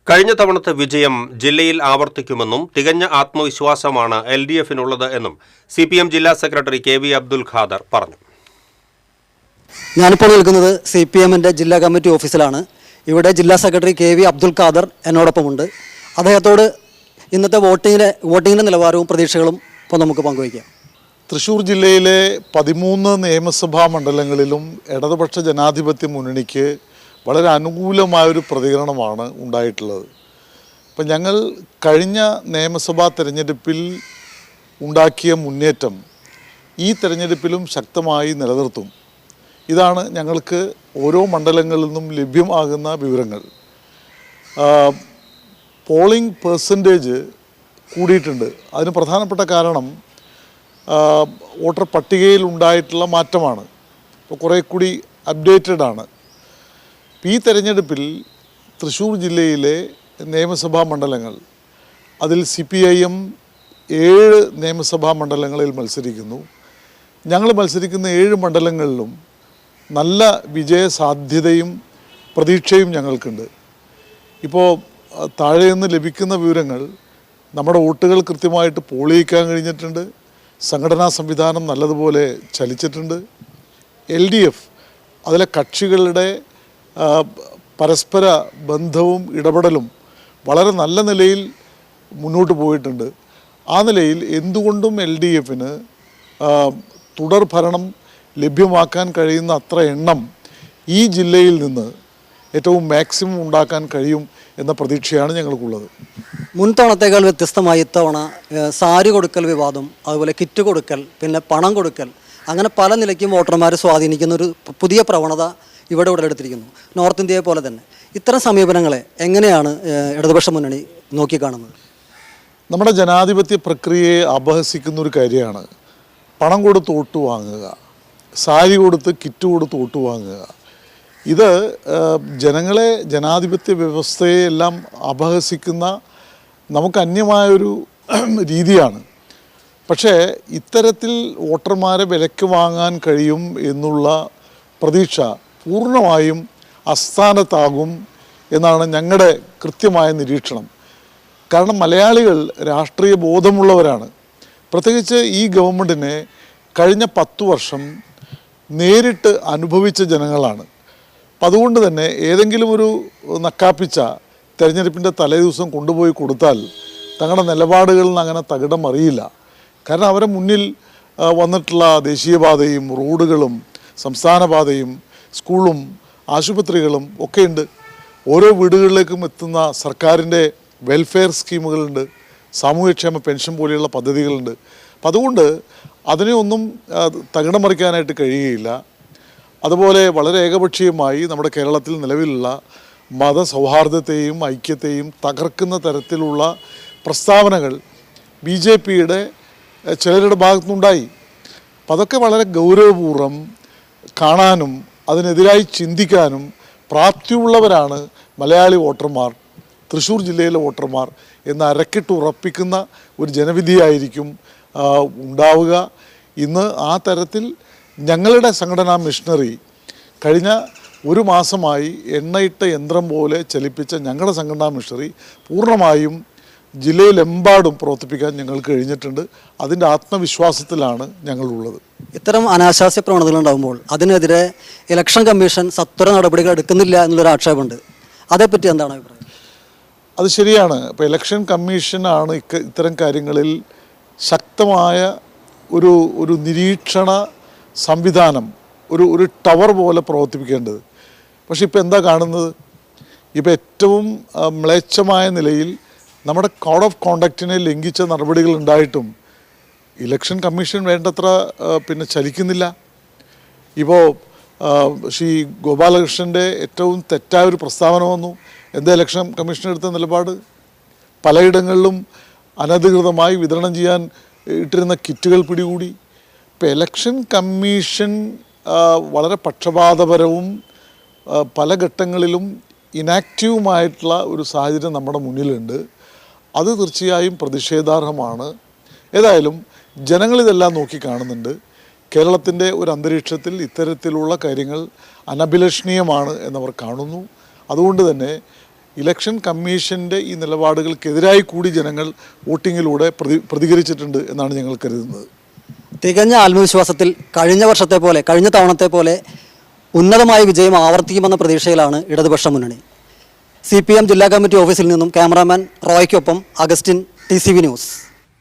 കഴിഞ്ഞ തവണത്തെ വിജയം ജില്ലയിൽ ആവർത്തിക്കുമെന്നും തികഞ്ഞ ആത്മവിശ്വാസമാണ് LDFിനുള്ളത് എന്നും CPM ജില്ലാ സെക്രട്ടറി KV അബ്ദുൽ ഖാദർ പറഞ്ഞു. ഞാനിപ്പോൾ നിൽക്കുന്നത് CPMന്റെ ജില്ലാ കമ്മിറ്റി ഓഫീസിലാണ്. ഇവിടെ ജില്ലാ സെക്രട്ടറി KV അബ്ദുൽ ഖാദർ എന്നോടൊപ്പമുണ്ട്. അദ്ദേഹത്തോട് ഇന്നത്തെ വോട്ടിങ്ങിൻ്റെ നിലവാരവും പ്രതീക്ഷകളും ഇപ്പോൾ നമുക്ക് പങ്കുവയ്ക്കാം. തൃശ്ശൂർ ജില്ലയിലെ 13 നിയമസഭാ മണ്ഡലങ്ങളിലും ഇടതുപക്ഷ ജനാധിപത്യ മുന്നണിക്ക് വളരെ അനുകൂലമായൊരു പ്രതികരണമാണ് ഉണ്ടായിട്ടുള്ളത്. അപ്പം ഞങ്ങൾ കഴിഞ്ഞ നിയമസഭാ തെരഞ്ഞെടുപ്പിൽ ഉണ്ടാക്കിയ മുന്നേറ്റം ഈ തെരഞ്ഞെടുപ്പിലും ശക്തമായി നിലനിർത്തും. ഇതാണ് ഞങ്ങൾക്ക് ഓരോ മണ്ഡലങ്ങളിൽ നിന്നും ലഭ്യമാകുന്ന വിവരങ്ങൾ. പോളിംഗ് പെർസെൻറ്റേജ് കൂടിയിട്ടുണ്ട്. അതിന് പ്രധാനപ്പെട്ട കാരണം വോട്ടർ പട്ടികയിൽ ഉണ്ടായിട്ടുള്ള മാറ്റമാണ്. ഇപ്പോൾ കുറേ കൂടി അപ്ഡേറ്റഡ് ആണ്. ഈ തെരഞ്ഞെടുപ്പിൽ തൃശ്ശൂർ ജില്ലയിലെ നിയമസഭാ മണ്ഡലങ്ങൾ, അതിൽ CPIM 7 നിയമസഭാ മണ്ഡലങ്ങളിൽ മത്സരിക്കുന്നു. ഞങ്ങൾ മത്സരിക്കുന്ന 7 മണ്ഡലങ്ങളിലും നല്ല വിജയ സാധ്യതയും പ്രതീക്ഷയും ഞങ്ങൾക്കുണ്ട്. ഇപ്പോൾ താഴെ നിന്ന് ലഭിക്കുന്ന വിവരങ്ങൾ, നമ്മുടെ വോട്ടുകൾ കൃത്യമായിട്ട് പോൾ ചെയ്യിക്കാൻ കഴിഞ്ഞിട്ടുണ്ട്. സംഘടനാ സംവിധാനം നല്ലതുപോലെ ചലിച്ചിട്ടുണ്ട്. LDF അതിലെ കക്ഷികളുടെ പരസ്പര ബന്ധവും ഇടപെടലും വളരെ നല്ല നിലയിൽ മുന്നോട്ട് പോയിട്ടുണ്ട്. ആ നിലയിൽ എന്തുകൊണ്ടും LDFന് തുടർ ഭരണം ലഭ്യമാക്കാൻ കഴിയുന്ന അത്ര എണ്ണം ഈ ജില്ലയിൽ നിന്ന് ഏറ്റവും മാക്സിമം ഉണ്ടാക്കാൻ കഴിയും എന്ന പ്രതീക്ഷയാണ് ഞങ്ങൾക്കുള്ളത്. മുൻ തവണത്തേക്കാൾ വ്യത്യസ്തമായി ഇത്തവണ സാരി കൊടുക്കൽ വിവാദം, അതുപോലെ കിറ്റ് കൊടുക്കൽ, പിന്നെ പണം കൊടുക്കൽ, അങ്ങനെ പല നിലയ്ക്കും വോട്ടർമാരെ സ്വാധീനിക്കുന്ന ഒരു പുതിയ പ്രവണത ഇവിടെ ഉടലെടുത്തിരിക്കുന്നു. നോർത്ത് ഇന്ത്യയെ പോലെ തന്നെ ഇത്തരം സമീപനങ്ങളെ എങ്ങനെയാണ് ഇടതുപക്ഷ മുന്നണി നോക്കിക്കാണുന്നത്? നമ്മുടെ ജനാധിപത്യ പ്രക്രിയയെ അപഹസിക്കുന്ന ഒരു കാര്യമാണ് പണം കൊടുത്ത് വോട്ട് വാങ്ങുക, സാരി കൊടുത്ത് കിറ്റ് കൊടുത്ത് വോട്ട് വാങ്ങുക. ഇത് ജനങ്ങളെ, ജനാധിപത്യ വ്യവസ്ഥയെ എല്ലാം അപഹസിക്കുന്ന നമുക്ക് അന്യമായൊരു രീതിയാണ്. പക്ഷേ ഇത്തരത്തിൽ വോട്ടർമാരെ വിലയ്ക്ക് വാങ്ങാൻ കഴിയും എന്നുള്ള പ്രതീക്ഷ പൂർണ്ണമായും അസ്ഥാനത്താകും എന്നാണ് ഞങ്ങളുടെ കൃത്യമായ നിരീക്ഷണം. കാരണം മലയാളികൾ രാഷ്ട്രീയ ബോധമുള്ളവരാണ്. പ്രത്യേകിച്ച് ഈ ഗവൺമെൻറ്റിനെ കഴിഞ്ഞ 10 വർഷം നേരിട്ട് അനുഭവിച്ച ജനങ്ങളാണ്. അപ്പം അതുകൊണ്ട് തന്നെ ഏതെങ്കിലും ഒരു നക്കാപ്പിച്ച തെരഞ്ഞെടുപ്പിൻ്റെ തലേദിവസം കൊണ്ടുപോയി കൊടുത്താൽ തങ്ങളുടെ നിലപാടുകളിൽ നിന്ന് അങ്ങനെ തകിടം അറിയില്ല. കാരണം അവരെ മുന്നിൽ വന്നിട്ടുള്ള ദേശീയപാതയും റോഡുകളും സംസ്ഥാന പാതയും സ്കൂളും ആശുപത്രികളും ഒക്കെയുണ്ട്. ഓരോ വീടുകളിലേക്കും എത്തുന്ന സർക്കാരിൻ്റെ വെൽഫെയർ സ്കീമുകളുണ്ട്, സാമൂഹ്യക്ഷേമ പെൻഷൻ പോലെയുള്ള പദ്ധതികളുണ്ട്. അപ്പം അതുകൊണ്ട് അതിനെ ഒന്നും തകിടം മറിക്കാനായിട്ട് കഴിയുകയില്ല. അതുപോലെ വളരെ ഏകപക്ഷീയമായി നമ്മുടെ കേരളത്തിൽ നിലവിലുള്ള മതസൗഹാർദ്ദത്തെയും ഐക്യത്തെയും തകർക്കുന്ന തരത്തിലുള്ള പ്രസ്താവനകൾ BJPയുടെ ചിലരുടെ ഭാഗത്തുനിന്നുണ്ടായി. അപ്പം അതൊക്കെ വളരെ ഗൗരവപൂർവ്വം കാണാനും അതിനെതിരായി ചിന്തിക്കാനും പ്രാപ്തിയുള്ളവരാണ് മലയാളി വോട്ടർമാർ, തൃശ്ശൂർ ജില്ലയിലെ വോട്ടർമാർ എന്ന് അരക്കിട്ട് ഉറപ്പിക്കുന്ന ഒരു ജനവിധിയായിരിക്കും ഉണ്ടാവുക. ഇന്ന് ആ തരത്തിൽ ഞങ്ങളുടെ സംഘടനാ മിഷനറി കഴിഞ്ഞ 1 മാസമായി എണ്ണയിട്ട യന്ത്രം പോലെ ചലിപ്പിച്ച ഞങ്ങളുടെ സംഘടനാ മിഷനറി പൂർണ്ണമായും ജില്ലയിലെമ്പാടും പ്രവർത്തിപ്പിക്കാൻ ഞങ്ങൾക്ക് കഴിഞ്ഞിട്ടുണ്ട്. അതിൻ്റെ ആത്മവിശ്വാസത്തിലാണ് ഞങ്ങളുള്ളത്. ഇത്തരം അനാശാസ്യ പ്രവണതകൾ ഉണ്ടാകുമ്പോൾ അതിനെതിരെ ഇലക്ഷൻ കമ്മീഷൻ സത്വര നടപടികൾ എടുക്കുന്നില്ല എന്നുള്ളൊരു ആക്ഷേപമുണ്ട്. അതേപ്പറ്റി എന്താണ് അഭിപ്രായം? അത് ശരിയാണ്. ഇപ്പോൾ ഇലക്ഷൻ കമ്മീഷനാണ് ഇത്തരം കാര്യങ്ങളിൽ ശക്തമായ ഒരു നിരീക്ഷണ സംവിധാനം, ഒരു ടവർ പോലെ പ്രവർത്തിപ്പിക്കേണ്ടത്. പക്ഷെ ഇപ്പോൾ എന്താ കാണുന്നത്? ഇപ്പോൾ ഏറ്റവും മ്ലേച്ഛമായ നിലയിൽ നമ്മുടെ കോഡ് ഓഫ് കോണ്ടക്റ്റിനെ ലംഘിച്ച നടപടികൾ ഉണ്ടായിട്ടും ഇലക്ഷൻ കമ്മീഷൻ വേണ്ടത്ര ചലിക്കുന്നില്ല. ഇപ്പോൾ ശ്രീ ഗോപാലകൃഷ്ണൻ്റെ ഏറ്റവും തെറ്റായൊരു പ്രസ്താവന വന്നു. എന്താ ഇലക്ഷൻ കമ്മീഷൻ എടുത്ത നിലപാട്? പലയിടങ്ങളിലും അനധികൃതമായി വിതരണം ചെയ്യാൻ ഇട്ടിരുന്ന കിറ്റുകൾ പിടികൂടി. ഇപ്പോൾ ഇലക്ഷൻ കമ്മീഷൻ വളരെ പക്ഷപാതപരവും പല ഘട്ടങ്ങളിലും ഇനാക്റ്റീവുമായിട്ടുള്ള ഒരു സാഹചര്യം നമ്മുടെ മുന്നിലുണ്ട്. അത് തീർച്ചയായും പ്രതിഷേധാർഹമാണ്. ഏതായാലും ജനങ്ങളിതെല്ലാം നോക്കി കാണുന്നുണ്ട്. കേരളത്തിൻ്റെ ഒരു അന്തരീക്ഷത്തിൽ ഇത്തരത്തിലുള്ള കാര്യങ്ങൾ അനഭിലഷണീയമാണ് എന്നവർ കാണുന്നു. അതുകൊണ്ട് തന്നെ ഇലക്ഷൻ കമ്മീഷൻ്റെ ഈ നിലപാടുകൾക്കെതിരായി കൂടി ജനങ്ങൾ വോട്ടിങ്ങിലൂടെ പ്രതികരിച്ചിട്ടുണ്ട് എന്നാണ് ഞങ്ങൾ കരുതുന്നത്. തികഞ്ഞ ആത്മവിശ്വാസത്തിൽ കഴിഞ്ഞ തവണത്തെ പോലെ ഉന്നതമായ വിജയം ആവർത്തിക്കുമെന്ന പ്രതീക്ഷയിലാണ് ഇടതുപക്ഷ മുന്നണി. CPM ജില്ലാ കമ്മിറ്റി ഓഫീസിൽ നിന്നും ക്യാമറാമാൻ റോയ്ക്കൊപ്പം അഗസ്റ്റിൻ, TCV ന്യൂസ്.